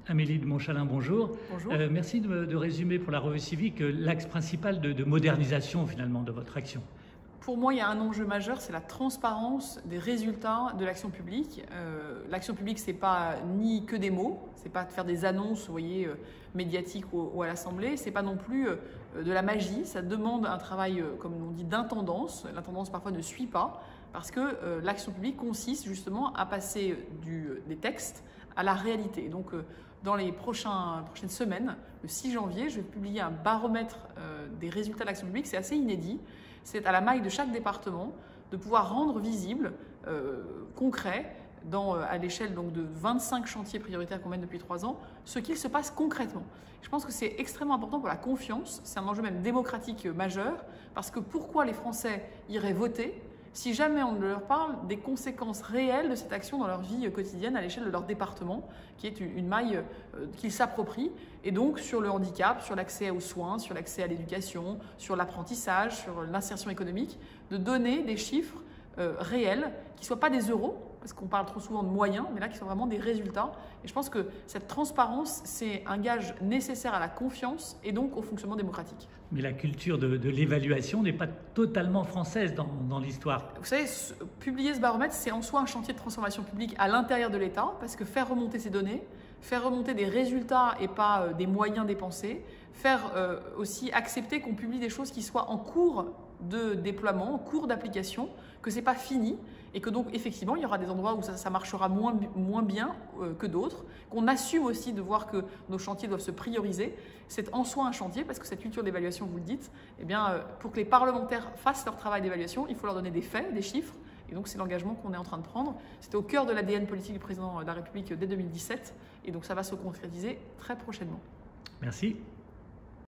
Amélie de Montchalin, bonjour. Bonjour. Merci de résumer pour la revue civique l'axe principal de modernisation finalement de votre action. Pour moi, il y a un enjeu majeur, c'est la transparence des résultats de l'action publique. L'action publique, c'est pas ni que des mots, c'est pas de faire des annonces, vous voyez, médiatiques ou à l'Assemblée, c'est pas non plus de la magie. Ça demande un travail, comme on dit, d'intendance. L'intendance parfois ne suit pas, parce que l'action publique consiste justement à passer des textes à la réalité. Donc, dans les prochaines semaines, le 6 janvier, je vais publier un baromètre des résultats de l'action publique. C'est assez inédit. C'est à la maille de chaque département de pouvoir rendre visible, concret, à l'échelle donc de 25 chantiers prioritaires qu'on mène depuis 3 ans, ce qu'il se passe concrètement. Je pense que c'est extrêmement important pour la confiance. C'est un enjeu même démocratique majeur, parce que pourquoi les Français iraient voter si jamais on ne leur parle des conséquences réelles de cette action dans leur vie quotidienne à l'échelle de leur département, qui est une maille qu'ils s'approprient, et donc sur le handicap, sur l'accès aux soins, sur l'accès à l'éducation, sur l'apprentissage, sur l'insertion économique, de donner des chiffres réels, qui ne soient pas des euros, parce qu'on parle trop souvent de moyens, mais là qui sont vraiment des résultats. Et je pense que cette transparence, c'est un gage nécessaire à la confiance et donc au fonctionnement démocratique. Mais la culture de l'évaluation n'est pas totalement française dans l'histoire. Vous savez, publier ce baromètre, c'est en soi un chantier de transformation publique à l'intérieur de l'État, parce que faire remonter ces données, faire remonter des résultats et pas des moyens dépensés, faire aussi accepter qu'on publie des choses qui soient en cours de déploiement, en cours d'application, que ce n'est pas fini et que donc effectivement il y aura des endroits où ça marchera moins bien que d'autres, qu'on assume aussi de voir que nos chantiers doivent se prioriser. C'est en soi un chantier, parce que cette culture d'évaluation, vous le dites, eh bien, pour que les parlementaires fassent leur travail d'évaluation, il faut leur donner des faits, des chiffres. Et donc c'est l'engagement qu'on est en train de prendre. C'était au cœur de l'ADN politique du président de la République dès 2017, et donc ça va se concrétiser très prochainement. Merci.